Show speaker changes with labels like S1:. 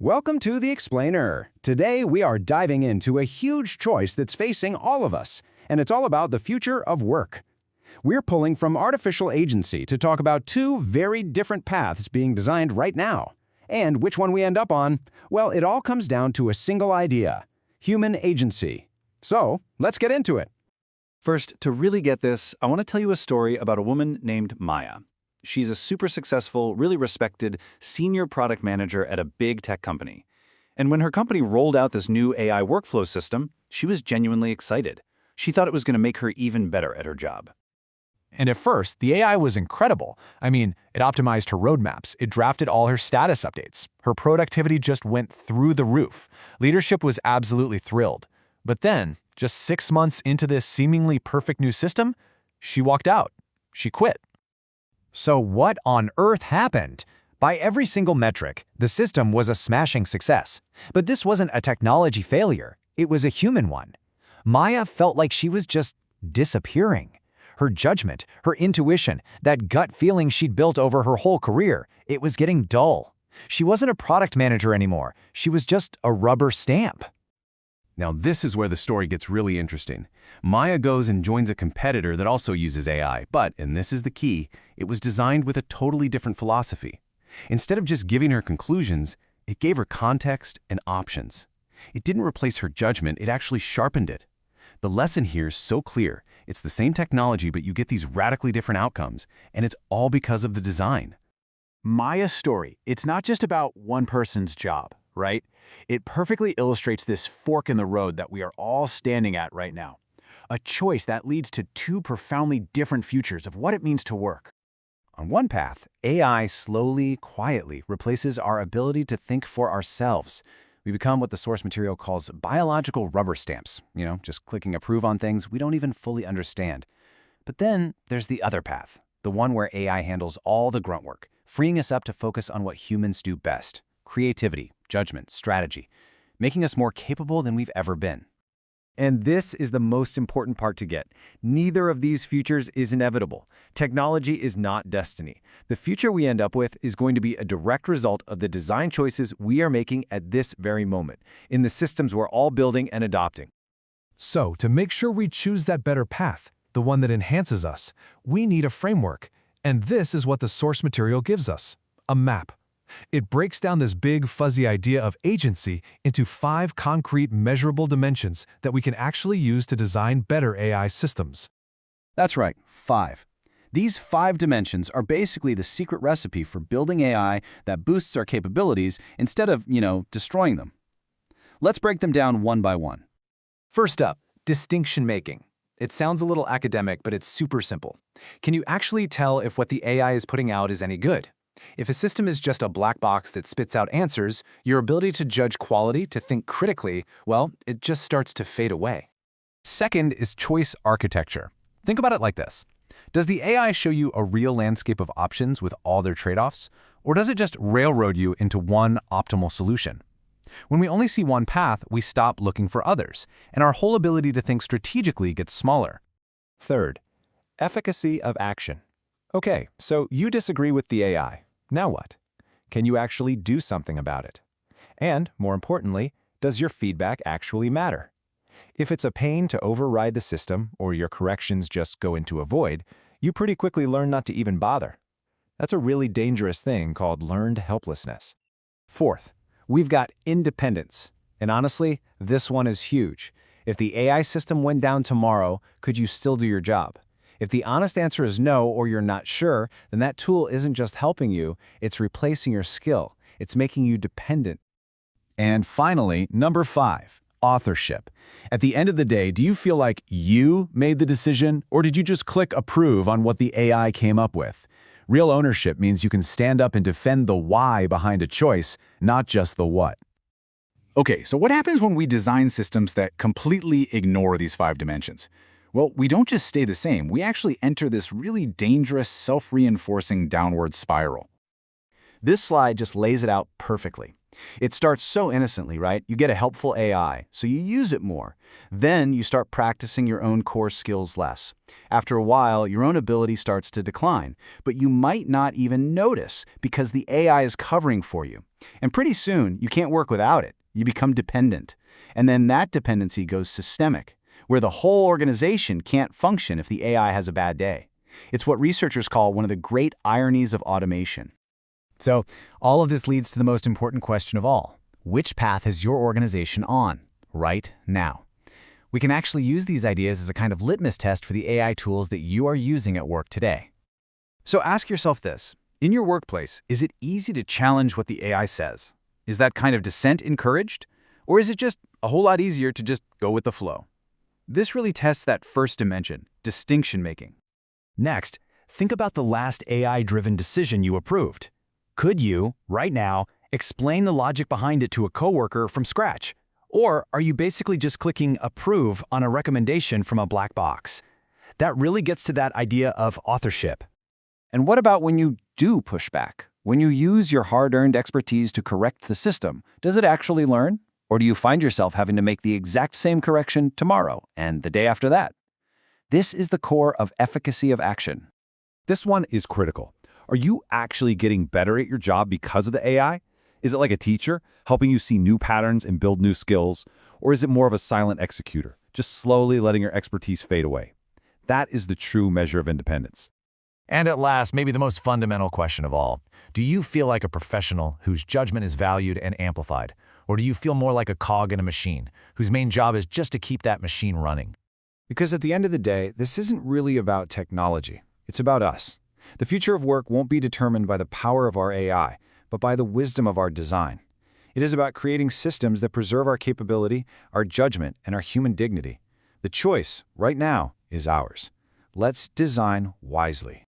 S1: Welcome to The Explainer. Today we are diving into a huge choice that's facing all of us, and it's all about the future of work. We're pulling from Artificial Agency to talk about two very different paths being designed right now. And which one we end up on? Well, it all comes down to a single idea: human agency. So, let's get into it.
S2: First, to really get this, I want to tell you a story about a woman named Maya. She's a super successful, really respected senior product manager at a big tech company. And when her company rolled out this new AI workflow system, she was genuinely excited. She thought it was going to make her even better at her job.
S3: And at first, the AI was incredible. I mean, it optimized her roadmaps, it drafted all her status updates. Her productivity just went through the roof. Leadership was absolutely thrilled. But then, just 6 months into this seemingly perfect new system, she walked out. She quit.
S4: So what on earth happened? By every single metric, the system was a smashing success. But this wasn't a technology failure, it was a human one. Maya felt like she was just disappearing. Her judgment, her intuition, that gut feeling she'd built over her whole career, it was getting dull. She wasn't a product manager anymore, she was just a rubber stamp.
S5: Now this is where the story gets really interesting. Maya goes and joins a competitor that also uses AI, but, and this is the key, it was designed with a totally different philosophy. Instead of just giving her conclusions, it gave her context and options. It didn't replace her judgment, it actually sharpened it. The lesson here is so clear. It's the same technology, but you get these radically different outcomes, and it's all because of the design.
S2: Maya's story, it's not just about one person's job, right? It perfectly illustrates this fork in the road that we are all standing at right now. A choice that leads to two profoundly different futures of what it means to work.
S1: On one path, AI slowly, quietly replaces our ability to think for ourselves. We become what the source material calls biological rubber stamps, just clicking approve on things we don't even fully understand. But then there's the other path, the one where AI handles all the grunt work, freeing us up to focus on what humans do best: creativity, judgment, strategy, making us more capable than we've ever been. And this is the most important part to get. Neither of these futures is inevitable. Technology is not destiny. The future we end up with is going to be a direct result of the design choices we are making at this very moment, in the systems we're all building and adopting.
S3: So, to make sure we choose that better path, the one that enhances us, we need a framework. And this is what the source material gives us: a map. It breaks down this big, fuzzy idea of agency into 5 concrete, measurable dimensions that we can actually use to design better AI systems.
S1: That's right, 5. These 5 dimensions are basically the secret recipe for building AI that boosts our capabilities instead of, destroying them. Let's break them down one by one.
S4: First up, distinction making. It sounds a little academic, but it's super simple. Can you actually tell if what the AI is putting out is any good? If a system is just a black box that spits out answers, your ability to judge quality, to think critically, well, it just starts to fade away.
S3: Second is choice architecture. Think about it like this. Does the AI show you a real landscape of options with all their trade-offs, or does it just railroad you into one optimal solution? When we only see one path, we stop looking for others, and our whole ability to think strategically gets smaller.
S4: Third, efficacy of action. Okay, so you disagree with the AI. Now what? Can you actually do something about it? And, more importantly, does your feedback actually matter? If it's a pain to override the system or your corrections just go into a void, you pretty quickly learn not to even bother. That's a really dangerous thing called learned helplessness. Fourth, we've got independence. And honestly, this one is huge. If the AI system went down tomorrow, could you still do your job? If the honest answer is no, or you're not sure, then that tool isn't just helping you, it's replacing your skill. It's making you dependent.
S5: And finally, number 5, authorship. At the end of the day, do you feel like you made the decision, or did you just click approve on what the AI came up with? Real ownership means you can stand up and defend the why behind a choice, not just the what.
S6: Okay, so what happens when we design systems that completely ignore these 5 dimensions? Well, we don't just stay the same, we actually enter this really dangerous, self-reinforcing downward spiral.
S1: This slide just lays it out perfectly. It starts so innocently, right? You get a helpful AI, so you use it more. Then you start practicing your own core skills less. After a while, your own ability starts to decline, but you might not even notice because the AI is covering for you.
S2: And pretty soon, you can't work without it. You become dependent. And then that dependency goes systemic, where the whole organization can't function if the AI has a bad day. It's what researchers call one of the great ironies of automation.
S1: So, all of this leads to the most important question of all. Which path is your organization on right now? We can actually use these ideas as a kind of litmus test for the AI tools that you are using at work today.
S2: So ask yourself this. In your workplace, is it easy to challenge what the AI says? Is that kind of dissent encouraged? Or is it just a whole lot easier to just go with the flow? This really tests that first dimension, distinction making.
S7: Next, think about the last AI-driven decision you approved. Could you, right now, explain the logic behind it to a coworker from scratch? Or are you basically just clicking approve on a recommendation from a black box? That really gets to that idea of authorship.
S2: And what about when you do push back? When you use your hard-earned expertise to correct the system, does it actually learn? Or do you find yourself having to make the exact same correction tomorrow and the day after that? This is the core of efficacy of action.
S5: This one is critical. Are you actually getting better at your job because of the AI? Is it like a teacher, helping you see new patterns and build new skills? Or is it more of a silent executor, just slowly letting your expertise fade away? That is the true measure of independence.
S4: And at last, maybe the most fundamental question of all. Do you feel like a professional whose judgment is valued and amplified? Or do you feel more like a cog in a machine, whose main job is just to keep that machine running?
S1: Because at the end of the day, this isn't really about technology. It's about us. The future of work won't be determined by the power of our AI, but by the wisdom of our design. It is about creating systems that preserve our capability, our judgment, and our human dignity. The choice, right now, is ours. Let's design wisely.